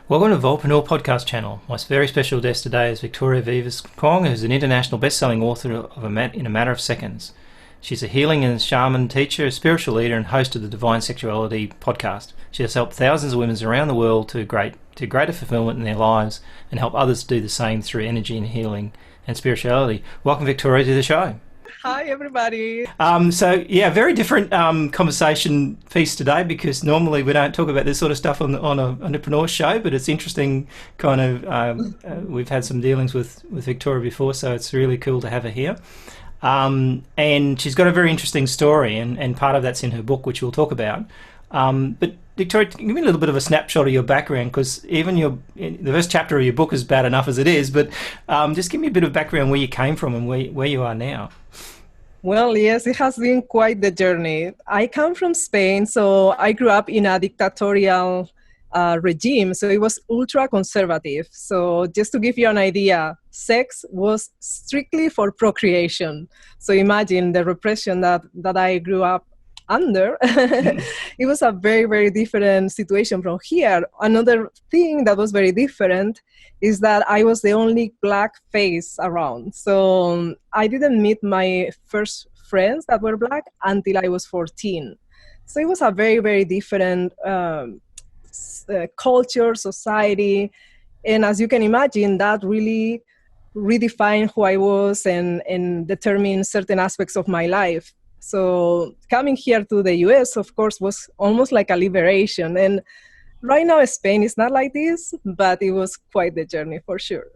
Welcome to Evolvepreneur Podcast Channel. My very special guest today is Victoria Vives Khuong, who's an international best-selling author of In a Matter of Seconds. She's a healing and shaman teacher, a spiritual leader, and host of the Divine Sexuality podcast. She has helped thousands of women around the world to greater fulfillment in their lives and help others do the same through energy and healing and spirituality. Welcome, Victoria, to the show. Hi, everybody. Very different conversation piece today, because normally we don't talk about this sort of stuff on an entrepreneur show, but it's interesting we've had some dealings with Victoria before, so it's really cool to have her here. And she's got a very interesting story, and part of that's in her book, which we'll talk about. But Victoria, give me a little bit of a snapshot of your background, because even the first chapter of your book is bad enough as it is, but just give me a bit of background where you came from and where you are now. Well, yes, it has been quite the journey. I come from Spain, so I grew up in a dictatorial regime, so it was ultra-conservative. So just to give you an idea, sex was strictly for procreation. So imagine the repression that I grew up under. It was a very, very different situation from here. Another thing that was very different is that I was the only black face around. So I didn't meet my first friends that were black until I was 14. So it was a very, very different culture, society. And as you can imagine, that really redefined who I was and determined certain aspects of my life. So coming here to the US, of course, was almost like a liberation. And right now, Spain is not like this, but it was quite the journey for sure.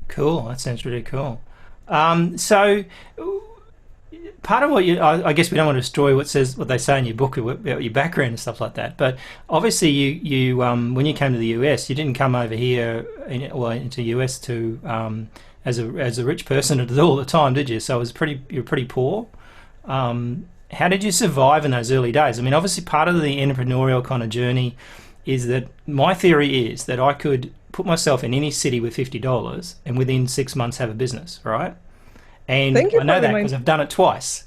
Cool. That sounds really cool. So part of what I guess we don't want to destroy what they say in your book about your background and stuff like that. But obviously, you when you came to the US, you didn't come over here into the US to as a rich person all the time, did you? So you're pretty poor. How did you survive in those early days? I mean, obviously part of the entrepreneurial kind of journey is that my theory is that I could put myself in any city with $50 and within 6 months have a business, right? And I know that because I've done it twice,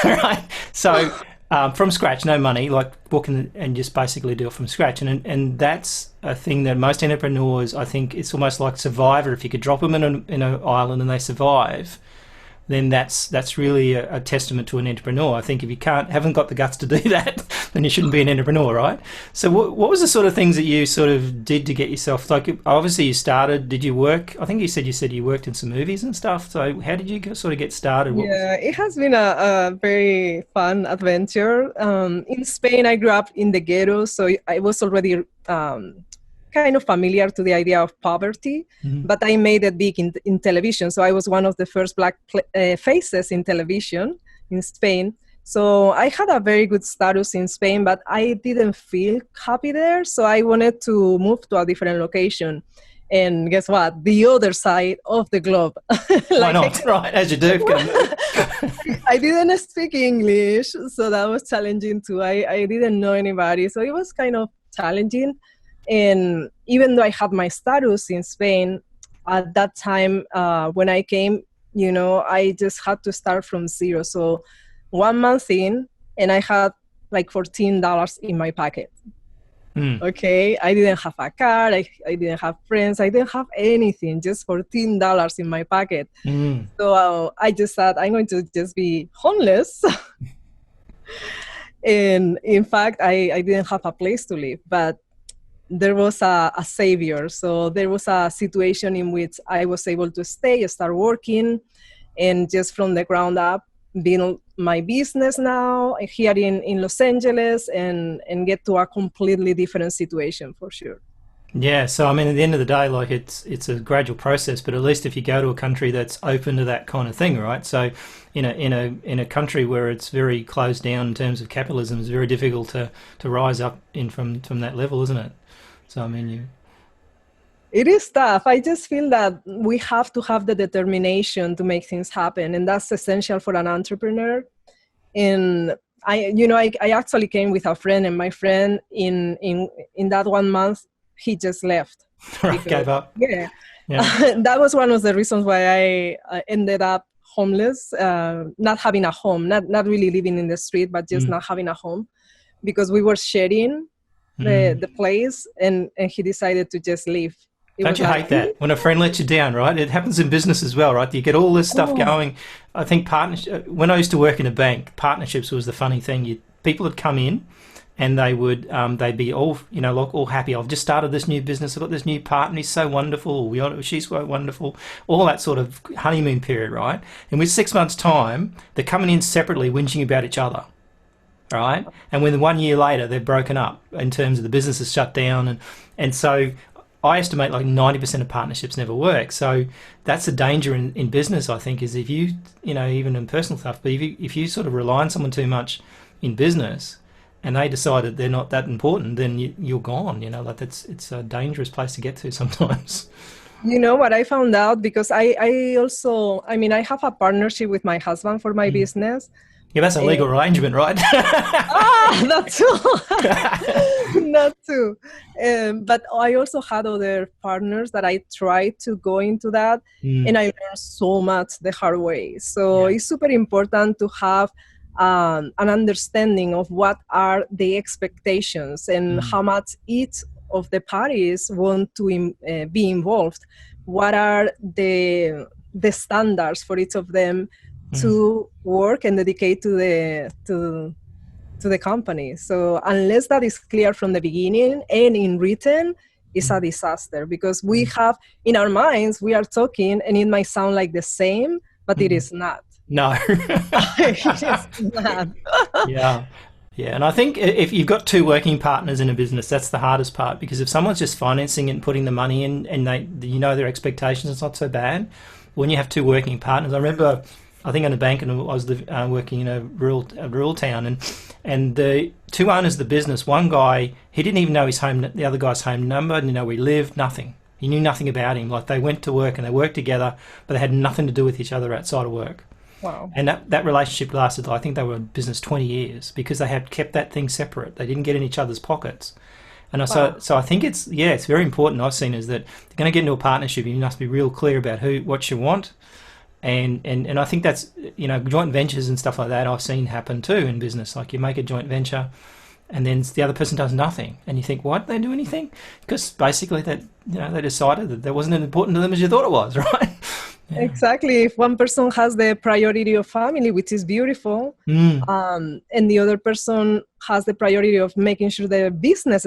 right? So from scratch, no money, like booking and just basically do it from scratch. And that's a thing that most entrepreneurs, I think it's almost like Survivor. If you could drop them in an island and they survive, then that's really a testament to an entrepreneur. I think if you haven't got the guts to do that, then you shouldn't be an entrepreneur, right? So what was the sort of things that you sort of did to get yourself, like obviously you started, did you work? I think you said you worked in some movies and stuff. So how did you sort of get started? It has been a very fun adventure. In Spain, I grew up in the ghetto, so I was already kind of familiar to the idea of poverty, but I made it big in television. So I was one of the first black faces in television in Spain. So I had a very good status in Spain, but I didn't feel happy there. So I wanted to move to a different location. And guess what? The other side of the globe. Why not? Right, as you do. I didn't speak English, so that was challenging too. I didn't know anybody. So it was kind of challenging. And even though I had my status in Spain, at that time when I came, I just had to start from zero. So 1 month in, and I had like $14 in my pocket. Okay, I didn't have a car, I didn't have friends, I didn't have anything, just $14 in my pocket. So I just thought I'm going to just be homeless. And in fact, I didn't have a place to live, but there was a savior. So there was a situation in which I was able to start working, and just from the ground up, build my business now here in Los Angeles and get to a completely different situation for sure. Yeah, so I mean, at the end of the day, like it's a gradual process, but at least if you go to a country that's open to that kind of thing, right? So in a country where it's very closed down in terms of capitalism, it's very difficult to rise up from that level, isn't it? So I mean, it is tough. I just feel that we have to have the determination to make things happen, and that's essential for an entrepreneur. And I actually came with a friend, and my friend in that 1 month, he just left. Right, gave up. Yeah. That was one of the reasons why I ended up homeless, not having a home, not really living in the street, but just not having a home, because we were sharing the place, and he decided to just leave. Don't you hate that when a friend lets you down, right? It happens in business as well, right? You get all this stuff going. I think when I used to work in a bank, partnerships was the funny thing. People would come in and they'd be all, all happy. I've just started this new business. I've got this new partner. He's so wonderful. She's so wonderful. All that sort of honeymoon period, right? And with 6 months' time, they're coming in separately, whinging about each other, right? And when 1 year later, they're broken up in terms of the business is shut down. And so I estimate like 90% of partnerships never work. So that's the danger in business, I think, is if you, even in personal stuff, but if you sort of rely on someone too much in business and they decide that they're not that important, then you're gone, like it's a dangerous place to get to sometimes. You know what I found out, because I have a partnership with my husband for my business. Yeah, that's a legal arrangement, right? That too. Not too. But I also had other partners that I tried to go into that, and I learned so much the hard way. So it's super important to have an understanding of what are the expectations and how much each of the parties want to be involved. What are the standards for each of them to work and dedicate to the company. So unless that is clear from the beginning and in written, it's a disaster, because we have in our minds, we are talking and it might sound like the same, but it is not. No. It is not. Yeah. And I think if you've got two working partners in a business, that's the hardest part, because if someone's just financing and putting the money in and their expectations, it's not so bad. When you have two working partners, I remember, I think in a bank, and I was working in a rural town, and the two owners of the business, one guy, he didn't even know the other guy's home number, didn't know where he lived, nothing. He knew nothing about him. Like, they went to work and they worked together, but they had nothing to do with each other outside of work. Wow. And that relationship lasted, I think they were in business 20 years, because they had kept that thing separate. They didn't get in each other's pockets. And so I think it's very important, I've seen, is that if you're going to get into a partnership, you must be real clear about what you want. And I think that's, joint ventures and stuff like that I've seen happen too in business. Like, you make a joint venture and then the other person does nothing. And you think, why didn't they do anything? Because basically they decided that wasn't as important to them as you thought it was, right? Yeah. Exactly. If one person has the priority of family, which is beautiful, and the other person has the priority of making sure the business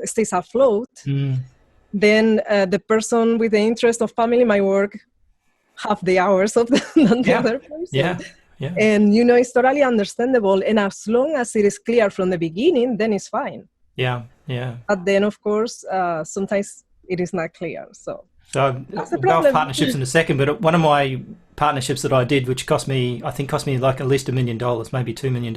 stays afloat, then the person with the interest of family might work half the hours of the other person. Yeah. And, it's totally understandable. And as long as it is clear from the beginning, then it's fine. Yeah. But then, of course, sometimes it is not clear. So we'll go off partnerships in a second, but one of my partnerships that I did, which cost me like at least $1 million, maybe $2 million.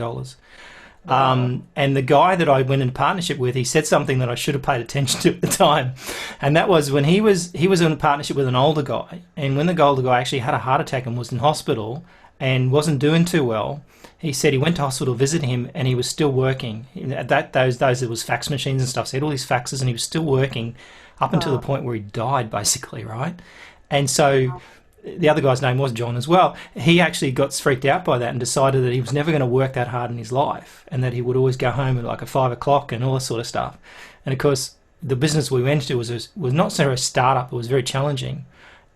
And the guy that I went into partnership with, he said something that I should have paid attention to at the time. And that was when he was in a partnership with an older guy. And when the older guy actually had a heart attack and was in hospital and wasn't doing too well, he said he went to hospital, visited him, and he was still working. At those days, there was fax machines and stuff. So he had all these faxes and he was still working up until the point where he died, basically, right? And so the other guy's name was John as well. He actually got freaked out by that and decided that he was never going to work that hard in his life, and that he would always go home at like at 5 o'clock and all this sort of stuff. And of course, the business we went to was not so a startup. It was very challenging.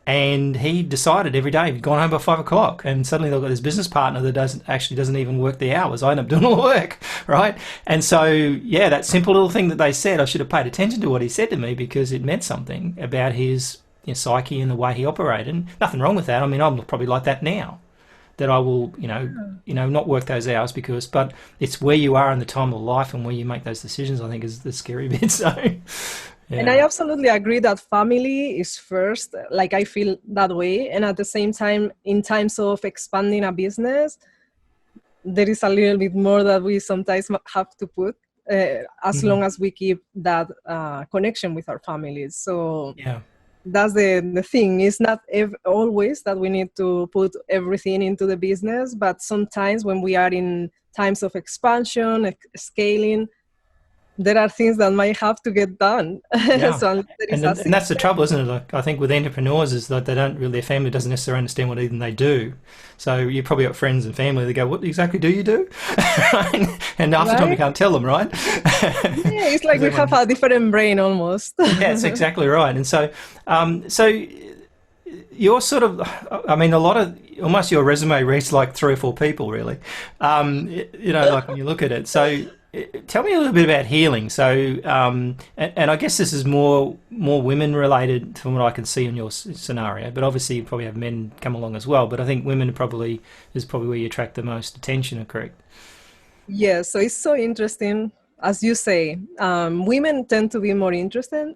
And he decided every day he'd gone home by 5 o'clock, and suddenly they've got this business partner that doesn't even work the hours. I end up doing all the work, right? And so, that simple little thing that they said, I should have paid attention to what he said to me, because it meant something about his psyche and the way he operated. And nothing wrong with that. I mean, I'm probably like that now, that I will, not work those hours but it's where you are in the time of life and where you make those decisions, I think, is the scary bit. So. Yeah. And I absolutely agree that family is first. Like, I feel that way. And at the same time, in times of expanding a business, there is a little bit more that we sometimes have to put as long as we keep that connection with our families. So that's the thing. It's not always that we need to put everything into the business, but sometimes when we are in times of expansion, scaling, there are things that might have to get done. Yeah. So unless there is And that's the trouble, isn't it? Like, I think with entrepreneurs is that they don't really, their family doesn't necessarily understand what even they do. So you probably got friends and family that go, what exactly do you do? And half the time you can't tell them, right? Yeah, it's like we have a different brain almost. Yeah, that's exactly right. And so, you're sort of, I mean, a lot of, almost your resume reads like 3 or 4 people, really. Like when you look at it. So tell me a little bit about healing. So, and I guess this is more women related from what I can see in your scenario, but obviously you probably have men come along as well. But I think women is probably where you attract the most attention, correct? Yeah, so it's so interesting. As you say, women tend to be more interested.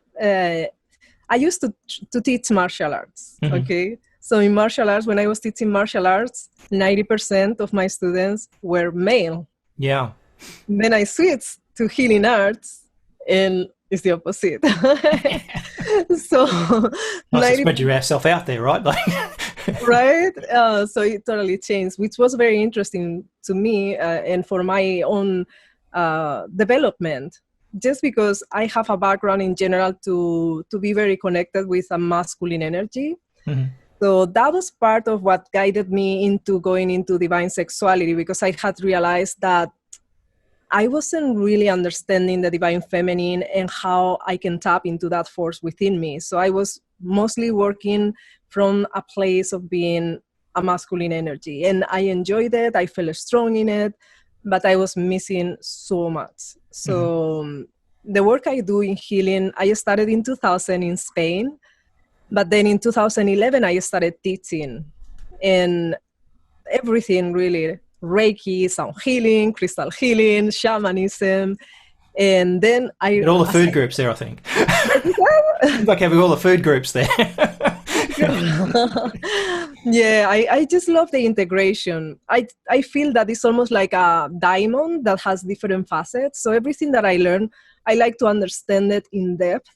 I used to teach martial arts, okay? So in martial arts, when I was teaching martial arts, 90% of my students were male. Yeah. Then I switched to healing arts, and it's the opposite. So nice to spread yourself out there, right? Right? So it totally changed, which was very interesting to me and for my own development. Just because I have a background in general to be very connected with a masculine energy. So that was part of what guided me into going into divine sexuality, because I had realized that I wasn't really understanding the divine feminine and how I can tap into that force within me. So I was mostly working from a place of being a masculine energy, and I enjoyed it. I felt strong in it, but I was missing so much. So the work I do in healing, I started in 2000 in Spain, but then in 2011, I started teaching, and everything really, Reiki, sound healing, crystal healing, shamanism. And then and all the food groups there, I think. Like having all the food groups there. Yeah, I just love the integration. I feel that it's almost like a diamond that has different facets. So everything that I learn, I like to understand it in depth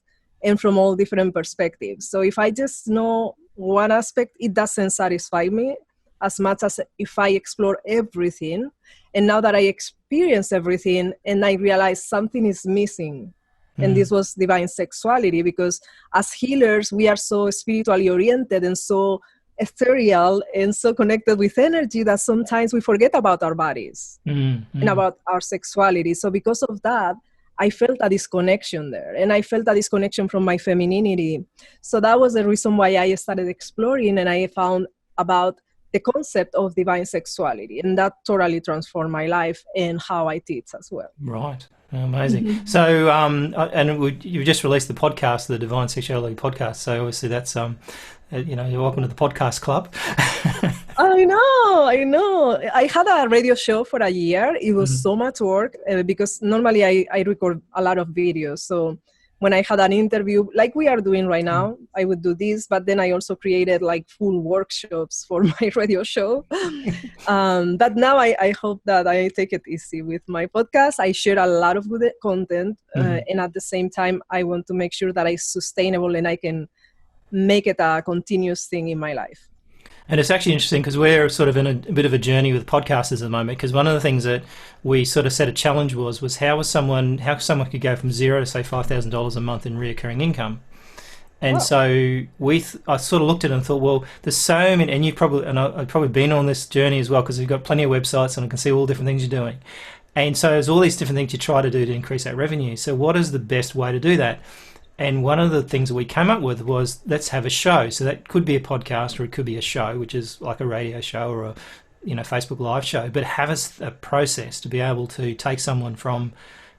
and from all different perspectives. So if I just know one aspect, it doesn't satisfy me as much as if I explore everything. And now that I experience everything and I realize something is missing, and this was divine sexuality, because as healers, we are so spiritually oriented and so ethereal and so connected with energy that sometimes we forget about our bodies and about our sexuality. So because of that, I felt a disconnection there, and I felt a disconnection from my femininity. So that was the reason why I started exploring, and I found about the concept of divine sexuality, and that totally transformed my life and how I teach as well. Right. Amazing. So, you just released the podcast, the Divine Sexuality podcast. So obviously that's, you're welcome to the podcast club. I know. I had a radio show for a year. It was so much work because normally I record a lot of videos. So when I had an interview, like we are doing right now, I would do this, but then I also created like full workshops for my radio show. But now I hope that I take it easy with my podcast. I share a lot of good content, and at the same time, I want to make sure that it's sustainable and I can make it a continuous thing in my life. And it's actually interesting because we're sort of in a bit of a journey with podcasters at the moment, because one of the things that we sort of set a challenge was how someone could go from zero to say $5,000 a month in reoccurring income. And so I sort of looked at it and thought, well, there's so many, and I've probably been on this journey as well, because you've got plenty of websites and I can see all the different things you're doing. And so there's all these different things you try to do to increase that revenue. So what is the best way to do that? And one of the things that we came up with was, let's have a show. So that could be a podcast, or it could be a show, which is like a radio show or a Facebook Live show, but have a process to be able to take someone from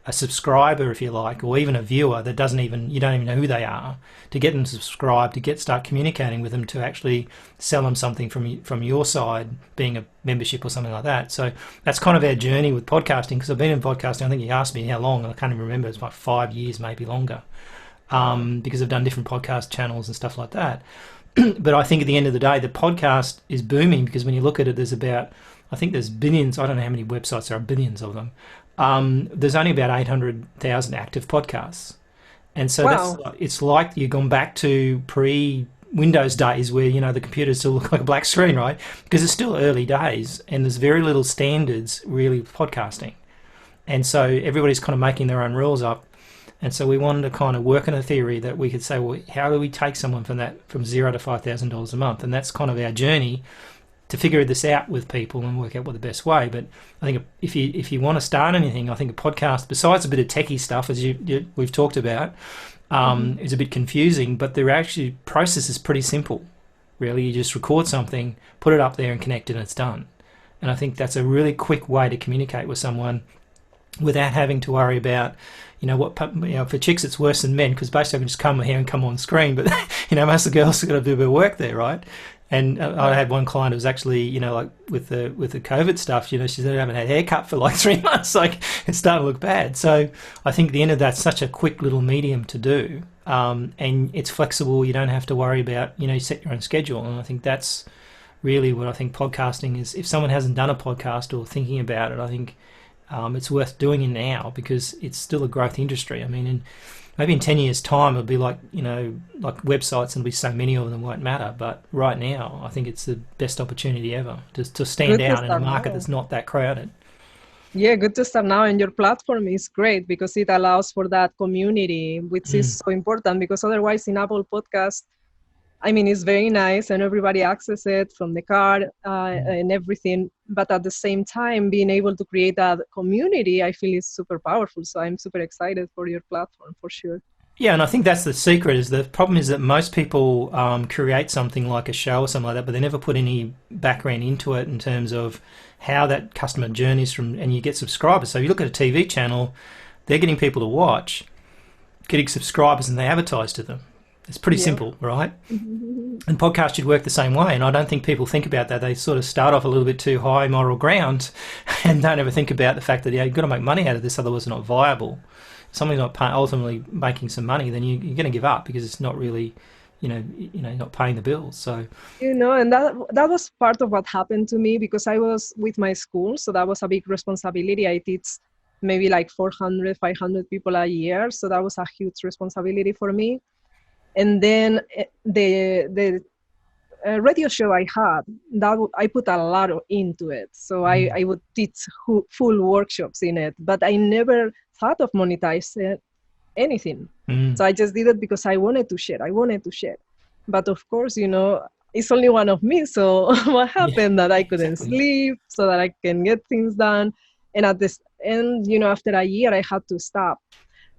a subscriber, if you like, or even a viewer that you don't even know who they are, to get them to subscribe, to start communicating with them, to actually sell them something from your side, being a membership or something like that. So that's kind of our journey with podcasting, because I've been in podcasting, I think you asked me how long, and I can't even remember, it's like 5 years, maybe longer. Because I've done different podcast channels and stuff like that. But I think at the end of the day, the podcast is booming, because when you look at it, there's billions, I don't know how many websites there are, billions of them. There's only about 800,000 active podcasts. And so it's like you've gone back to pre-Windows days where, the computers still look like a black screen, right? Because it's still early days and there's very little standards really with podcasting. And so everybody's kind of making their own rules up. And so we wanted to kind of work on a theory that we could say, well, how do we take someone from $0 to $5,000 a month? And that's kind of our journey to figure this out with people and work out what the best way. But I think if you want to start anything, I think a podcast, besides a bit of techie stuff, as we've talked about, is a bit confusing, but the actual process is pretty simple. Really, you just record something, put it up there and connect, and it's done. And I think that's a really quick way to communicate with someone without having to worry about, for chicks it's worse than men, because basically I can just come here and come on screen, but most of the girls have got to do a bit of work there, right? And I had one client who was actually, like with the COVID stuff, she said I haven't had a haircut for like 3 months, like it's starting to look bad. So I think the end of that's such a quick little medium to do, and it's flexible. You don't have to worry about, you set your own schedule. And I think that's really what I think podcasting is. If someone hasn't done a podcast or thinking about it, I think it's worth doing it now, because it's still a growth industry. I mean, maybe in 10 years' time, it'll be like, like websites, and there'll be so many of them won't matter. But right now, I think it's the best opportunity ever to stand out in a market that's not that crowded. Yeah, good to start now. And your platform is great because it allows for that community, which is so important, because otherwise in Apple Podcast, it's very nice and everybody accesses it from the car and everything. But at the same time, being able to create that community, I feel is super powerful. So I'm super excited for your platform, for sure. Yeah, and I think that's the secret. Is the problem is that most people create something like a show or something like that, but they never put any background into it in terms of how that customer journeys from, and you get subscribers. So if you look at a TV channel, they're getting people to watch, getting subscribers, and they advertise to them. It's pretty simple, right? And podcasts should work the same way. And I don't think people think about that. They sort of start off a little bit too high moral ground and don't ever think about the fact that you've got to make money out of this, otherwise it's not viable. If somebody's not ultimately making some money, then you're going to give up, because it's not really, not paying the bills. So, and that was part of what happened to me, because I was with my school. So that was a big responsibility. I teach maybe like 400, 500 people a year. So that was a huge responsibility for me. And then the radio show I had, I put a lot into it. So I would teach full workshops in it, but I never thought of monetizing anything. So I just did it because I wanted to share. But of course, it's only one of me. So what happened that I couldn't sleep so that I can get things done. And at this end, after a year, I had to stop.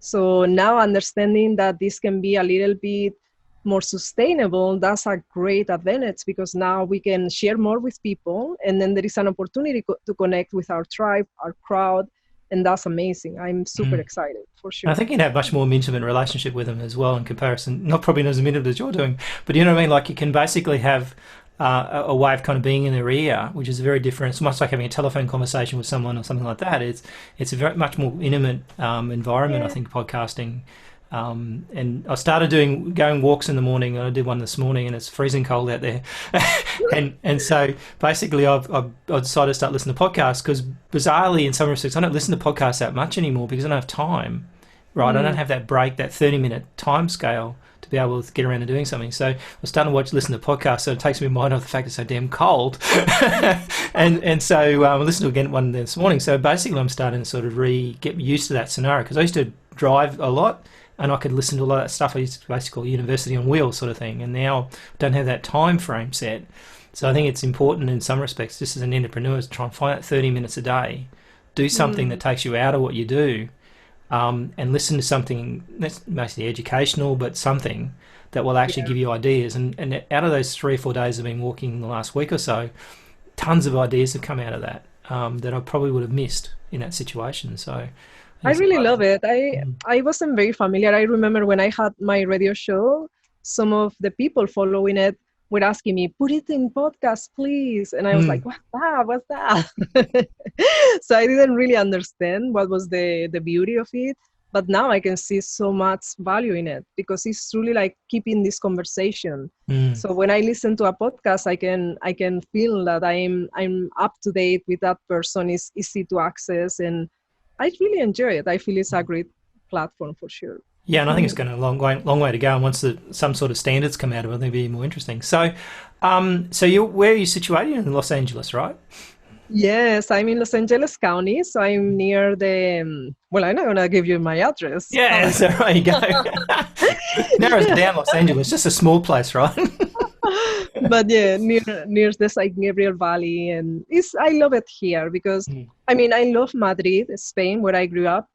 So now understanding that this can be a little bit more sustainable, that's a great advantage, because now we can share more with people, and then there is an opportunity to connect with our tribe, our crowd, and that's amazing. I'm super excited, for sure. I think you'd have much more intimate relationship with them as well in comparison, not probably not as intimate as you're doing, but you know what I mean? Like you can basically have a way of kind of being in their ear, which is very different. It's much like having a telephone conversation with someone or something like that. It's a very much more intimate environment, I think, podcasting. And I started going walks in the morning. I did one this morning, and it's freezing cold out there. and so basically I've decided to start listening to podcasts, because bizarrely, in some respects, I don't listen to podcasts that much anymore because I don't have time. Right, I don't have that break, that 30-minute time scale to be able to get around to doing something. So I was starting to listen to podcasts, so it takes me mind off the fact it's so damn cold. and so I listened to one this morning. So basically I'm starting to sort of get used to that scenario, because I used to drive a lot and I could listen to a lot of that stuff. I used to basically call university on wheels sort of thing, and now I don't have that time frame set. So I think it's important in some respects, just as an entrepreneur, to try and find out 30 minutes a day, do something that takes you out of what you do, and listen to something that's mostly educational, but something that will actually give you ideas. And out of those 3 or 4 days I've been walking in the last week or so, tons of ideas have come out of that, that I probably would have missed in that situation. So I really love it. I wasn't very familiar. I remember when I had my radio show, some of the people following it were asking me, put it in podcast, please. And I was like, what's that? So I didn't really understand what was the beauty of it. But now I can see so much value in it, because it's truly like keeping this conversation. So when I listen to a podcast, I can feel that I'm up to date with that person. It's easy to access, and I really enjoy it. I feel it's a great platform for sure. Yeah, and I think it's going a long way to go. And once some sort of standards come out of it, I think it'll be more interesting. So, where are you situated? In Los Angeles, right? Yes, I'm in Los Angeles County, so I'm near the. Well, I'm not gonna give you my address. Yeah, so there you go. Narrows it down, Los Angeles, just a small place, right? But yeah, near the San Gabriel Valley, and I love it here because Mm. I mean I love Madrid, Spain, where I grew up,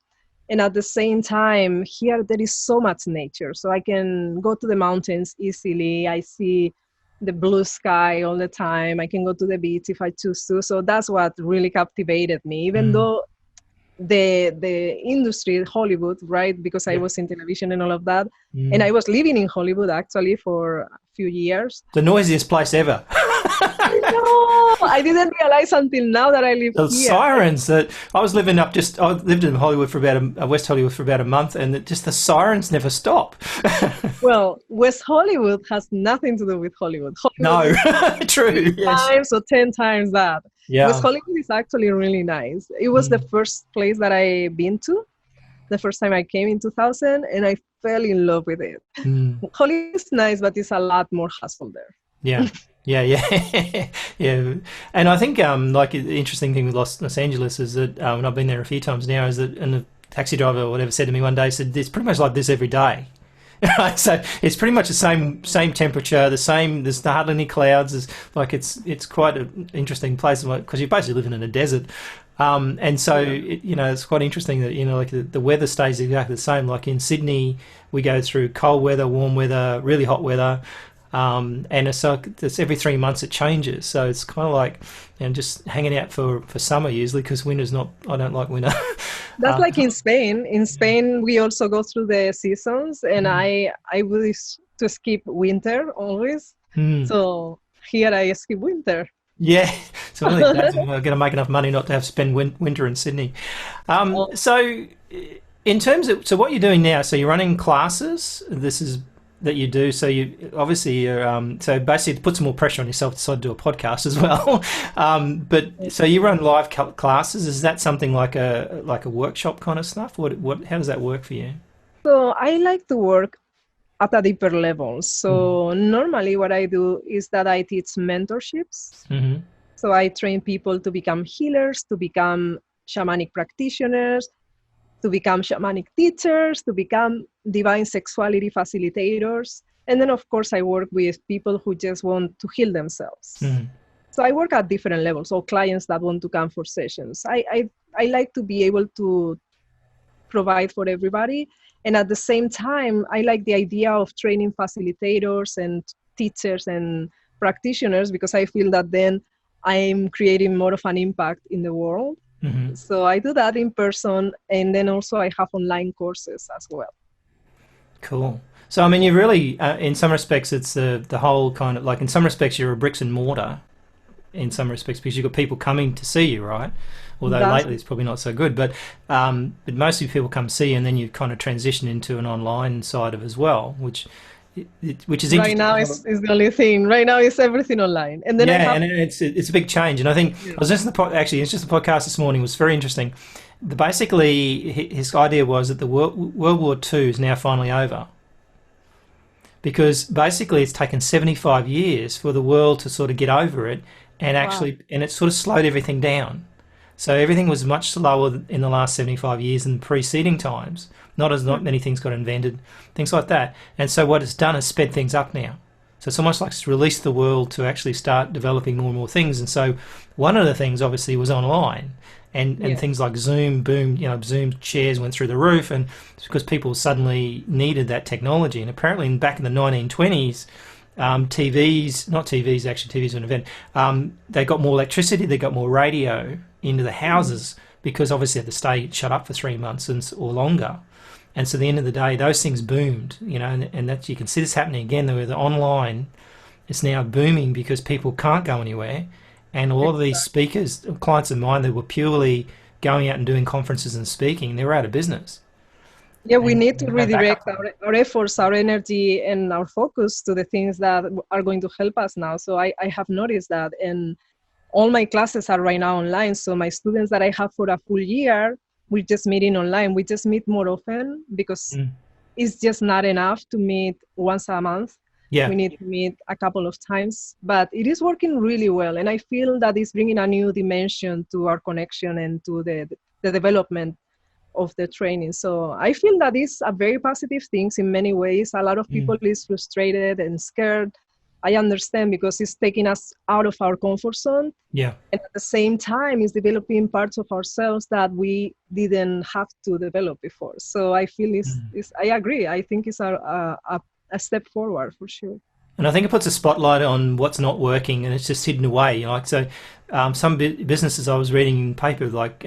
and at the same time here there is so much nature, so I can go to the mountains easily. I see the blue sky all the time. I can go to the beach if I choose to. So that's what really captivated me, even Mm. though the industry, Hollywood, right? Because I Yep. was in television and all of that, and Mm. I was living in Hollywood actually for a few years. The noisiest place ever. No, I didn't realize until now that I live The here. sirens that I lived in Hollywood for about West Hollywood for about a month, and just the sirens never stop. Well, West Hollywood has nothing to do with Hollywood. Hollywood No, true. Yes. times or 10 times that. Yeah. West Hollywood is actually really nice. It was the first place that I been to, the first time I came in 2000, and I fell in love with it. Mm. Hollywood is nice, but it's a lot more hassle there. Yeah. Yeah. Yeah. And I think like the interesting thing with Los Angeles is that and I've been there a few times now, is that, and the taxi driver or whatever said to me one day, said it's pretty much like this every day. Right, so it's pretty much the same temperature, there's hardly any clouds. It's quite an interesting place because you're basically living in a desert, and so it's quite interesting that like the weather stays exactly the same. Like in Sydney, we go through cold weather, warm weather, really hot weather, and it's every 3 months it changes. So it's kind of like just hanging out for summer usually, because winter's not. I don't like winter. That's like in Spain. In Spain, we also go through the seasons, and I wish to skip winter always. So here I skip winter. Yeah, so I think that's going to make enough money not to have to spend winter in Sydney. So, in terms of what you're doing now, so you're running classes. This is that you do. So you obviously you're so basically to put some more pressure on yourself, decide to do a podcast as well. But so you run live classes. Is that something like a workshop kind of stuff? What how does that work for you? So I like to work at a deeper level. So normally what I do is that I teach mentorships. Mm-hmm. So I train people to become healers, to become shamanic practitioners, to become shamanic teachers, to become divine sexuality facilitators. And then, of course, I work with people who just want to heal themselves. Mm-hmm. So I work at different levels. So clients that want to come for sessions. I like to be able to provide for everybody. And at the same time, I like the idea of training facilitators and teachers and practitioners, because I feel that then I'm creating more of an impact in the world. Mm-hmm. So I do that in person, and then also I have online courses as well. Cool. So I mean, you really, in some respects, it's the whole kind of like, in some respects, you're a bricks and mortar. In some respects, because you've got people coming to see you, right? Although lately it's probably not so good, but mostly people come see you, and then you kind of transition into an online side of it as well, which is interesting. Right now is the only thing. Right now is everything online, and then and it's a big change. And I think I was listening to it's just a podcast this morning. It was very interesting. Basically, his idea was that the World War II is now finally over, because basically it's taken 75 years for the world to sort of get over it, and actually, and it sort of slowed everything down. So everything was much slower in the last 75 years than preceding times. Not many things got invented, things like that. And so what it's done is sped things up now. So it's almost like it's released the world to actually start developing more and more things. And so one of the things obviously was online, and things like Zoom boomed. Zoom shares went through the roof, and it's because people suddenly needed that technology. And apparently back in the 1920s, TVs were an event. They got more electricity, they got more radio into the houses, because obviously they had to stay shut up for 3 months or longer. And so at the end of the day, those things boomed, and that you can see this happening again with the online. It's now booming because people can't go anywhere. And a lot of these speakers, clients of mine, that were purely going out and doing conferences and speaking, they were out of business. Yeah, we need to redirect our efforts, our energy, and our focus to the things that are going to help us now. So I have noticed that, and all my classes are right now online. So my students that I have for a full year, we're just meeting online. We just meet more often, because it's just not enough to meet once a month. Yeah. We need to meet a couple of times, but it is working really well. And I feel that it's bringing a new dimension to our connection and to the development of the training. So I feel that it's a very positive things in many ways. A lot of people is frustrated and scared. I understand, because it's taking us out of our comfort zone. Yeah. And at the same time, it's developing parts of ourselves that we didn't have to develop before. So I feel I agree. I think it's a step forward for sure. And I think it puts a spotlight on what's not working, and it's just hidden away. Like, so some businesses I was reading in paper, like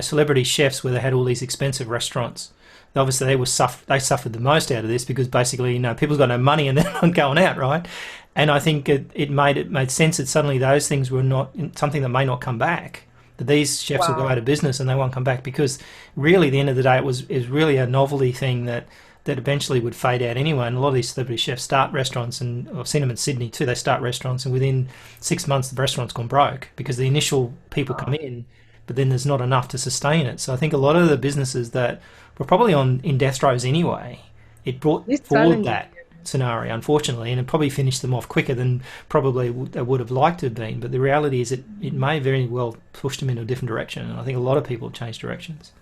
celebrity chefs, where they had all these expensive restaurants. Obviously, they suffered the most out of this, because basically, people's got no money and they're not going out, right? And I think it made sense that suddenly those things were not something that may not come back. That these chefs will go out of business and they won't come back, because really, at the end of the day, it was really a novelty thing that eventually would fade out anyway. And a lot of these celebrity chefs start restaurants, and I've seen them in Sydney too. They start restaurants, and within 6 months, the restaurant's gone broke, because the initial people come in, but then there's not enough to sustain it. So I think a lot of the businesses that were probably in death throes anyway, it brought forward that scenario, unfortunately, and it probably finished them off quicker than probably they would have liked to have been. But the reality is it may very well push them in a different direction, and I think a lot of people have changed directions.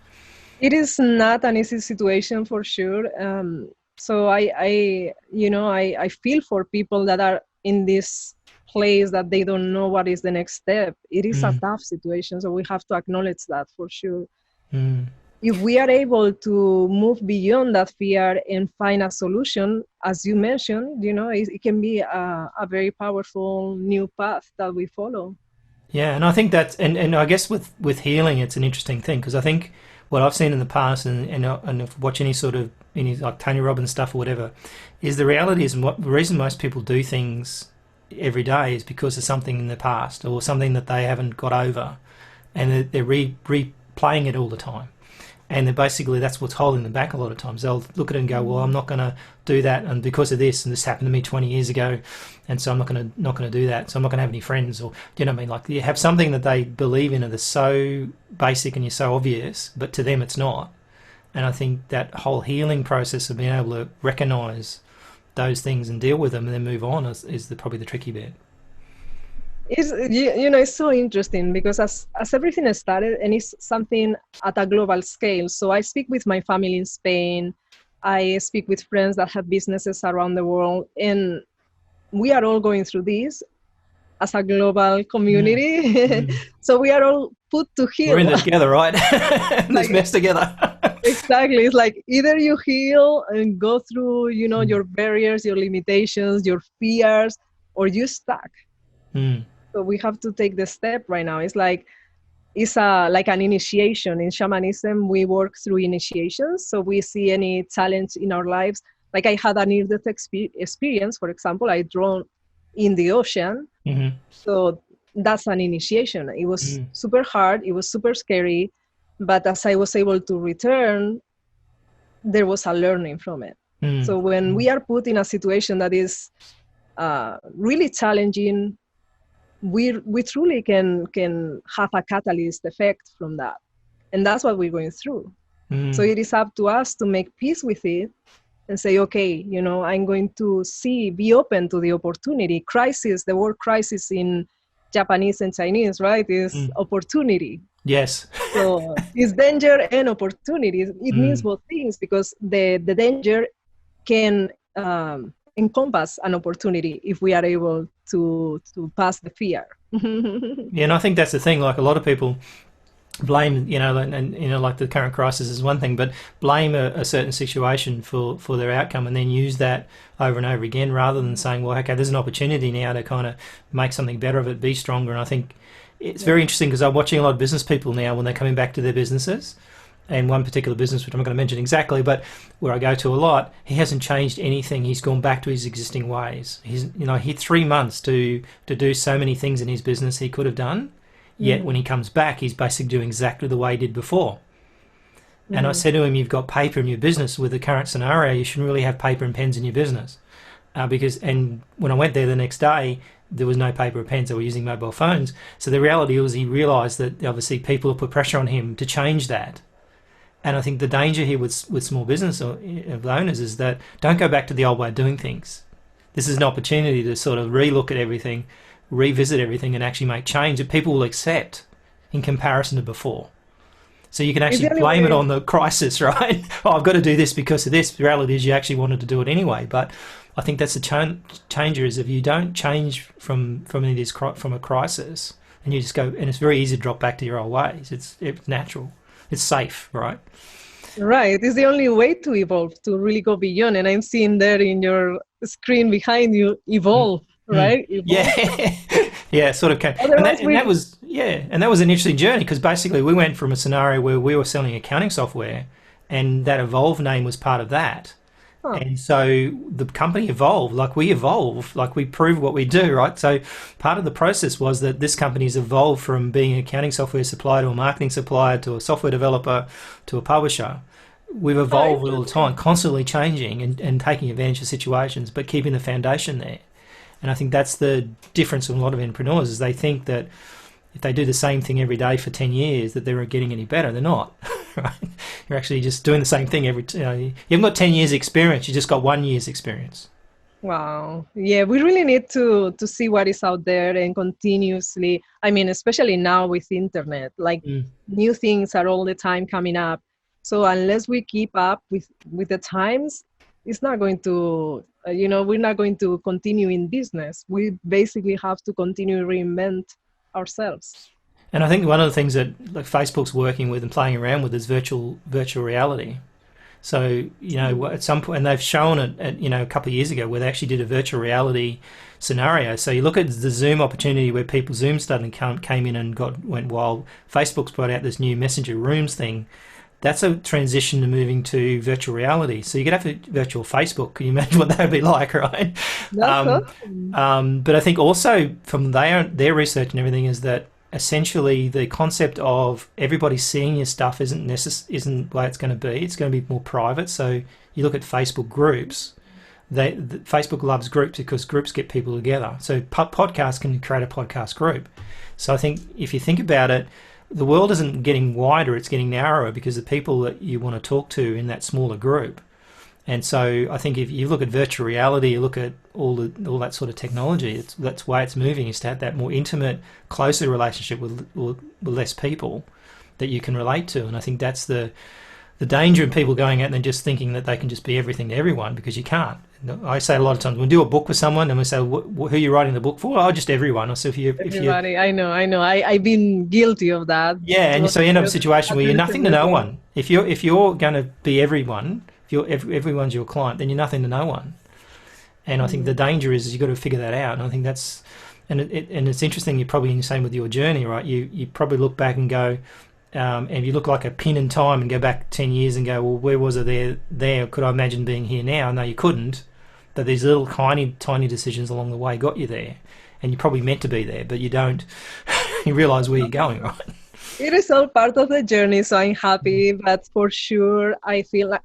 It is not an easy situation for sure. So I feel for people that are in this place that they don't know what is the next step. It is a tough situation, so we have to acknowledge that for sure. If we are able to move beyond that fear and find a solution, as you mentioned, it can be a very powerful new path that we follow. Yeah, and I think that's and I guess with healing, it's an interesting thing, because I think what I've seen in the past, and watch any like Tony Robbins stuff or whatever, is the reality is the reason most people do things every day is because of something in the past or something that they haven't got over, and they're replaying it all the time. And basically that's what's holding them back a lot of times. They'll look at it and go, well, I'm not going to do that, and because of this, and this happened to me 20 years ago, and so I'm not going to do that, so I'm not going to have any friends, or, do you know what I mean? Like, you have something that they believe in that's so basic and you're so obvious, but to them it's not. And I think that whole healing process of being able to recognize those things and deal with them and then move on is probably the tricky bit. It's so interesting, because as everything started, and it's something at a global scale. So I speak with my family in Spain. I speak with friends that have businesses around the world, and we are all going through this as a global community. So we are all put to heal. We're in this together, right? This mess together. Exactly. It's like either you heal and go through, your barriers, your limitations, your fears, or you stuck. So we have to take the step right now. It's like like an initiation. In shamanism, we work through initiations. So we see any challenge in our lives. Like I had a near-death experience, for example. I drowned in the ocean. So that's an initiation. It was super hard. It was super scary. But as I was able to return, there was a learning from it. So when we are put in a situation that is really challenging, we truly can have a catalyst effect from that. And that's what we're going through. So it is up to us to make peace with it and say, okay, I'm going to be open to the opportunity. Crisis, the word crisis in Japanese and Chinese, right, is opportunity. Yes. So it's danger and opportunity. It means both things, because the danger can encompass an opportunity if we are able to pass the fear. Yeah, and I think that's the thing. Like, a lot of people blame, like the current crisis is one thing, but blame a certain situation for their outcome, and then use that over and over again, rather than saying, well, okay, there's an opportunity now to kind of make something better of it, be stronger. And I think it's very interesting, because I'm watching a lot of business people now when they're coming back to their businesses. And one particular business, which I'm not going to mention exactly, but where I go to a lot, he hasn't changed anything. He's gone back to his existing ways. He had 3 months to do so many things in his business he could have done. Yet when he comes back, he's basically doing exactly the way he did before. And I said to him, you've got paper in your business. With the current scenario, you shouldn't really have paper and pens in your business. And when I went there the next day, there was no paper or pens. They were using mobile phones. So the reality was, he realised that obviously people have put pressure on him to change that. And I think the danger here with small business owners is that don't go back to the old way of doing things. This is an opportunity to sort of relook at everything, revisit everything, and actually make change that people will accept in comparison to before. So you can actually blame it on the crisis, right? Oh, I've got to do this because of this. The reality is you actually wanted to do it anyway. But I think that's the changer, is if you don't change from a crisis, and you just go, and it's very easy to drop back to your old ways. It's natural. It's safe, right? Right. It's the only way to evolve, to really go beyond. And I'm seeing there in your screen behind you, evolve, right? Evolve. Yeah. Yeah, sort of came. And that was an interesting journey, because basically we went from a scenario where we were selling accounting software, and that Evolve name was part of that. Huh. And so the company evolved, like we prove what we do, right? So part of the process was that this company's evolved from being an accounting software supplier to a marketing supplier to a software developer to a publisher. We've evolved all the time, constantly changing and taking advantage of situations, but keeping the foundation there. And I think that's the difference with a lot of entrepreneurs, is they think that if they do the same thing every day for 10 years, that they're getting any better. They're not, right? You're actually just doing the same thing you haven't got 10 years experience, you just got 1 year's experience. Wow. Yeah, we really need to see what is out there and continuously, I mean, especially now with internet, like new things are all the time coming up. So unless we keep up with the times, it's not going to, we're not going to continue in business. We basically have to continue to reinvent ourselves. And I think one of the things that like Facebook's working with and playing around with is virtual reality. So, at some point, and they've shown it a couple of years ago, where they actually did a virtual reality scenario. So you look at the Zoom opportunity, where Zoom suddenly came in and went wild. Facebook's brought out this new Messenger Rooms thing. That's a transition to moving to virtual reality. So you could have a virtual Facebook. Can you imagine what that would be like, right? But I think also from their research and everything is that essentially the concept of everybody seeing your stuff isn't the way it's going to be. It's going to be more private. So you look at Facebook groups. Facebook loves groups because groups get people together. So podcasts can create a podcast group. So I think if you think about it, the world isn't getting wider, it's getting narrower, because the people that you want to talk to in that smaller group. And so I think if you look at virtual reality, you look at all that sort of technology, that's why it's moving, is to have that more intimate, closer relationship with less people that you can relate to. And I think that's the danger in people going out and just thinking that they can just be everything to everyone, because you can't. I say a lot of times, when we do a book with someone and we say, who are you writing the book for? Oh, just everyone. Or so everybody, I know. I've been guilty of that. Yeah, and so you end up in a situation where you're nothing to no one. If you're going to be everyone, if everyone's your client, then you're nothing to no one. And I think the danger is you've got to figure that out. And I think that's, and it's interesting. You're probably the same with your journey, right? You probably look back and go, and if you look like a pin in time and go back 10 years and go, well, where was I there? Could I imagine being here now? No, you couldn't. But these little tiny decisions along the way got you there. And you're probably meant to be there, but you don't. You realize where you're going, right? It is all part of the journey, so I'm happy. But for sure, I feel like,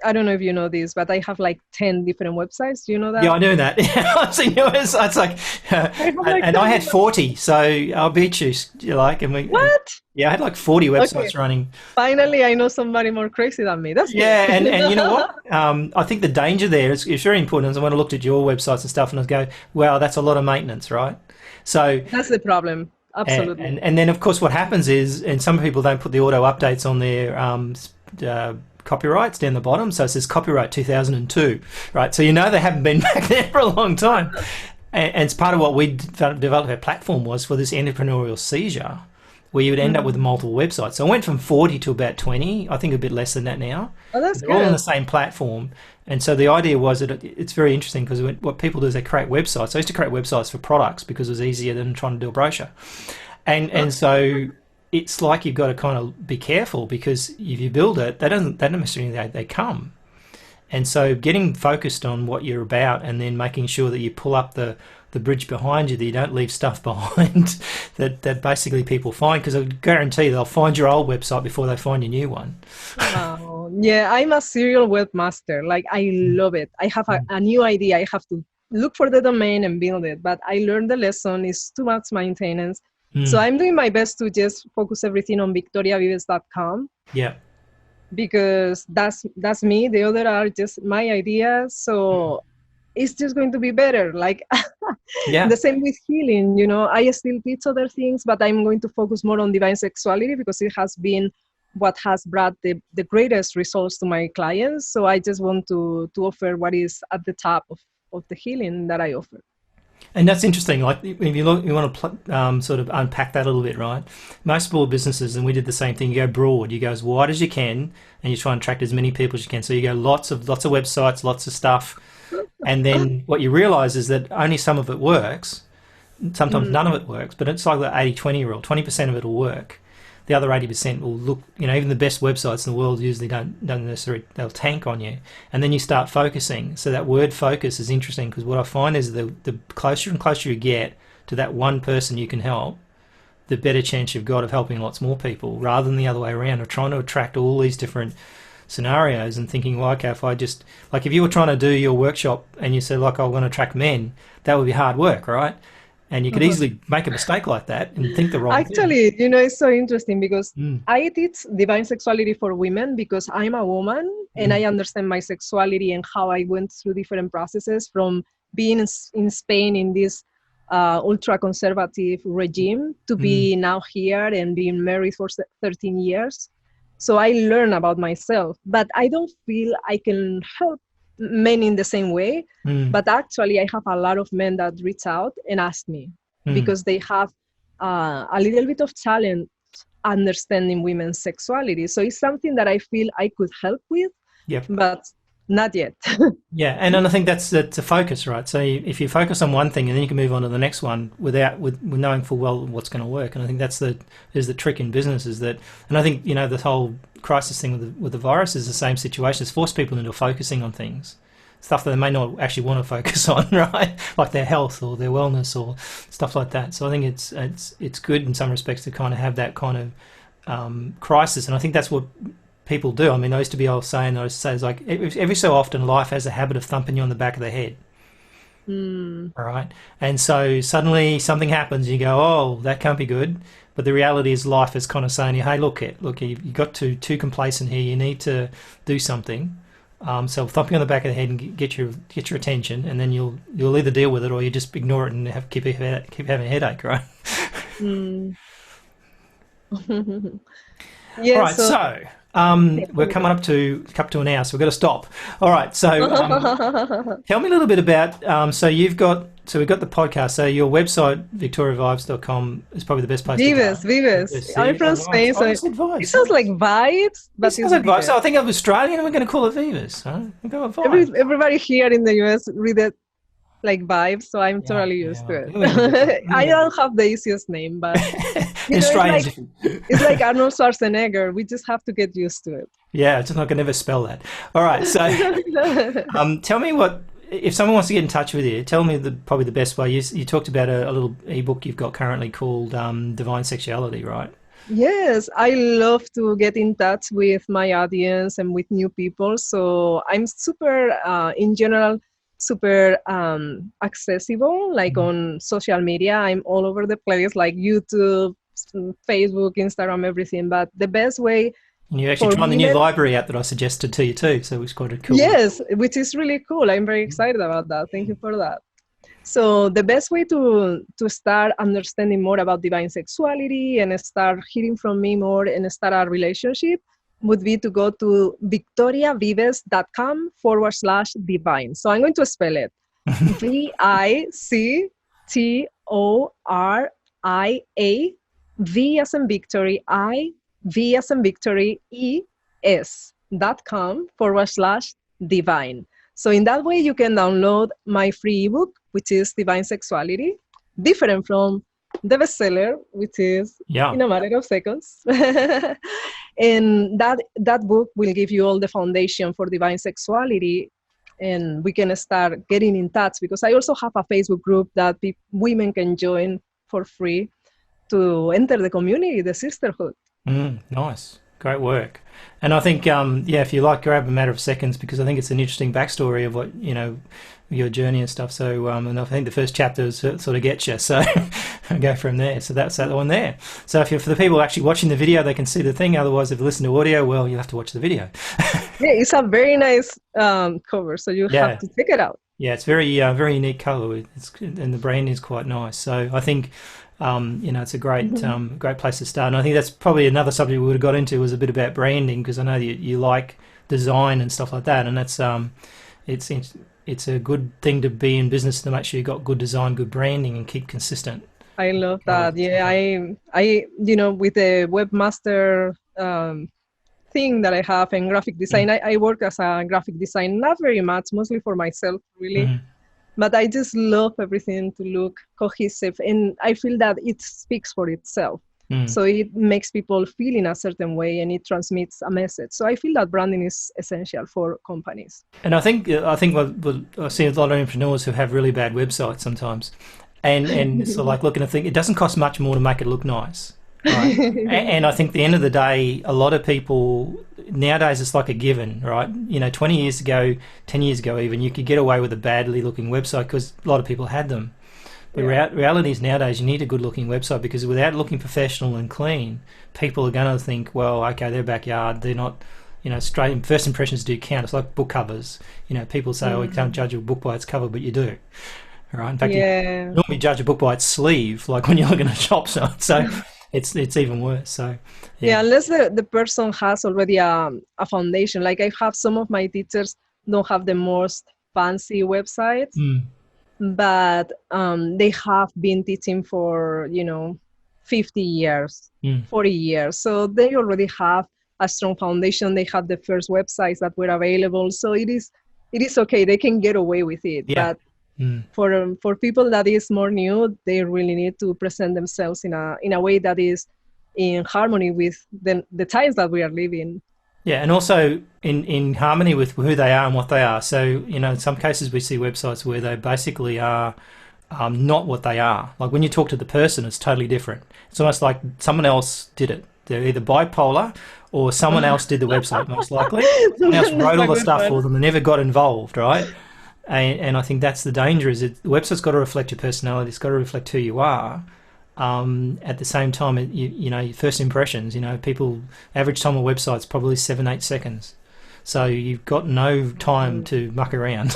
I don't know if you know this, but I have like 10 different websites. Do you know that? Yeah, I know that. I've seen yours. It's like, and I had 40, so I'll beat you. What? Yeah, I had like 40 websites running. Finally, I know somebody more crazy than me. That's yeah, and you know what? I think the danger there is very important. And when I looked at your websites and stuff, and I go, wow, that's a lot of maintenance, right? So that's the problem. Absolutely. And then, of course, what happens is, and some people don't put the auto updates on their copyrights down the bottom, so it says copyright 2002, right? So they haven't been back there for a long time. And it's part of what we developed our platform was for this entrepreneurial seizure, where you would end up with multiple websites. So I went from 40 to about 20, I think a bit less than that now. Oh, that's They're good. all on the same platform. And so the idea was that it's very interesting, because what people do is they create websites. I used to create websites for products because it was easier than trying to do a brochure. And so it's like you've got to kind of be careful, because if you build it, they don't necessarily they come. And so getting focused on what you're about, and then making sure that you pull up the bridge behind you, that you don't leave stuff behind that basically people find, because I guarantee they'll find your old website before they find your new one. Wow. Yeah, I'm a serial webmaster. Like, I love it. I have a new idea. I have to look for the domain and build it. But I learned the lesson. It's too much maintenance. So I'm doing my best to just focus everything on victoriavives.com. Yeah. Because that's me. The other are just my ideas. So it's just going to be better. Like Yeah. the same with healing, you know, I still teach other things, but I'm going to focus more on divine sexuality because it has been what has brought the greatest results to my clients. So I just want to offer what is at the top of the healing that I offer. And that's interesting. Like, if you look, you want to sort of unpack that a little bit, right? Most small businesses, and we did the same thing. You go broad. You go as wide as you can, and you try and attract as many people as you can. So you go lots of websites, lots of stuff, and then what you realise is that only some of it works. Sometimes none of it works, but it's like the 80-20 rule. 20% of it will work. The other 80% will look, you know, even the best websites in the world usually don't necessarily, they'll tank on you. And then you start focusing. So that word focus is interesting, because what I find is the closer and closer you get to that one person you can help, the better chance you've got of helping lots more people, rather than the other way around, of trying to attract all these different scenarios and thinking, well, okay, if I just, like if you were trying to do your workshop and you said, like, I want to attract men, that would be hard work, right? And you could easily make a mistake like that and think the wrong thing. Actually, you know, it's so interesting because I teach divine sexuality for women because I'm a woman and I understand my sexuality and how I went through different processes from being in Spain in this ultra-conservative regime to be now here and being married for 13 years. So I learn about myself, but I don't feel I can help men in the same way, but actually I have a lot of men that reach out and ask me because they have a little bit of challenge understanding women's sexuality. So it's something that I feel I could help with, but not yet. Yeah, and I think that's a focus, right? So if you focus on one thing and then you can move on to the next one with knowing full well what's going to work. And I think that's the trick in business, is that, and I think, you know, the whole crisis thing with the virus is the same situation. It's forced people into focusing on things, stuff that they may not actually want to focus on, right? Like their health or their wellness or stuff like that. So I think it's good in some respects to kind of have that kind of crisis, and I think that's what people do. I mean, I used to say it's like every so often life has a habit of thumping you on the back of the head. All right. And so suddenly something happens, you go, oh, that can't be good. But the reality is life is kind of saying, hey, look, you got too complacent here. You need to do something. So thump you on the back of the head and get your attention, and then you'll either deal with it or you just ignore it and keep having a headache, right? Yeah, all right, so we're coming up to an hour, so we've got to stop. All right, so tell me a little bit about, so we've got the podcast, so your website, victoriavives.com, is probably the best place to go. Vives. I'm from Spain, so it sounds like vibes, but it sounds like vibes. So I think I'm Australian and we're going to call it Vives. Huh? Everybody here in the US read it like vibes, so I'm totally used to it. I don't have the easiest name, but it's like Arnold Schwarzenegger. We just have to get used to it. Yeah, it's just not going to ever spell that. All right, so tell me if someone wants to get in touch with you, tell me probably the best way. You talked about a little ebook you've got currently called Divine Sexuality, right? Yes, I love to get in touch with my audience and with new people. So I'm super, in general, super accessible, like on social media. I'm all over the place, like YouTube, Facebook, Instagram, everything. But the best way, and you actually tried the new library out that I suggested to you too, so it was quite a cool. Yes, which is really cool. I'm very excited about that. Thank you for that. So the best way to start understanding more about divine sexuality and start hearing from me more and start a relationship would be to go to victoriavives.com/divine. So I'm going to spell it. VICTORIA, V as in Victory, V as in Victory, ES.com/divine. So in that way, you can download my free ebook, which is Divine Sexuality, different from the bestseller, which is in a matter of seconds. And that book will give you all the foundation for divine sexuality, and we can start getting in touch, because I also have a Facebook group that women can join for free to enter the community, the sisterhood. Nice. Great work. And I think, if you like, grab a matter of seconds, because I think it's an interesting backstory of what, your journey and stuff. So, and I think the first chapter sort of gets you. So go from there. So that's that one there. So for the people actually watching the video, they can see the thing. Otherwise, if you listen to audio, well, you'll have to watch the video. Yeah, it's a very nice cover. So you have to check it out. Yeah, it's very unique color. And the brand is quite nice. So I think it's a great place to start. And I think that's probably another subject we would have got into was a bit about branding, because I know you like design and stuff like that, and that's it's a good thing to be in business, to make sure you got good design, good branding, and keep consistent. I love that. Yeah, with the webmaster thing that I have in graphic design, I work as a graphic designer, not very much, mostly for myself, really. But I just love everything to look cohesive, and I feel that it speaks for itself. So it makes people feel in a certain way, and it transmits a message. So I feel that branding is essential for companies. And I think what I see a lot of entrepreneurs who have really bad websites sometimes, and so like looking at it doesn't cost much more to make it look nice. Right. And I think at the end of the day, a lot of people nowadays, it's like a given, right? 20 years ago, 10 years ago even, you could get away with a badly looking website because a lot of people had them. But reality is nowadays you need a good looking website, because without looking professional and clean, people are going to think, well, okay, their backyard, they're not, straight first impressions do count. It's like book covers. People say, oh, you can't judge a book by its cover, but you do. Right? In fact, you normally judge a book by its sleeve, like when you're looking at a shop. So it's even worse. So unless the person has already a foundation. Like I have some of my teachers don't have the most fancy websites, but they have been teaching for 50 years, 40 years. So they already have a strong foundation. They have the first websites that were available. So it is okay. They can get away with it. Yeah. But for people that is more new, they really need to present themselves in a way that is in harmony with the times that we are living. Yeah, and also in harmony with who they are and what they are. So, in some cases we see websites where they basically are not what they are. Like when you talk to the person, it's totally different. It's almost like someone else did it. They're either bipolar or someone else did the website, most likely. Someone else wrote all the stuff for them and never got involved, right? And I think that's the danger, is that the website's got to reflect your personality. It's got to reflect who you are. At the same time, your first impressions, people, average time on websites probably 7-8 seconds. So you've got no time to muck around.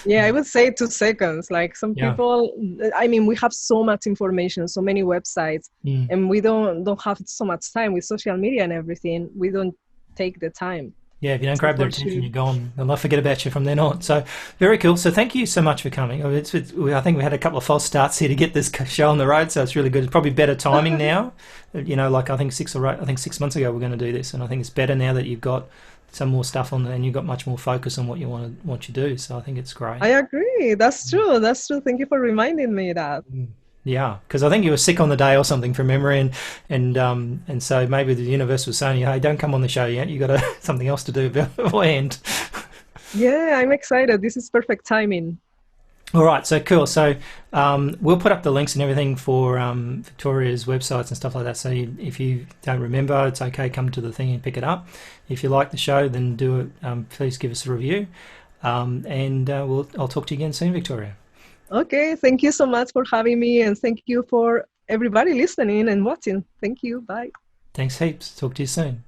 Yeah, I would say 2 seconds. Like some people, we have so much information, so many websites, and we don't have so much time with social media and everything. We don't take the time. Yeah, if you don't grab their attention, you're gone. They'll forget about you from then on. So very cool. So thank you so much for coming. I think we had a couple of false starts here to get this show on the road, so it's really good. It's probably better timing now. Like I think 6 months ago we're going to do this, and I think it's better now that you've got some more stuff on there and you've got much more focus on what you do. So I think it's great. I agree. That's true. Thank you for reminding me that. Yeah, because I think you were sick on the day or something from memory, and so maybe the universe was saying, hey, don't come on the show yet. You got something else to do beforehand. Yeah, I'm excited. This is perfect timing. All right, so cool. So we'll put up the links and everything for Victoria's websites and stuff like that. So if you don't remember, it's okay. Come to the thing and pick it up. If you like the show, then do it. Please give us a review, and I'll talk to you again soon, Victoria. Okay, thank you so much for having me, and thank you for everybody listening and watching. Thank you. Bye. Thanks heaps. Talk to you soon.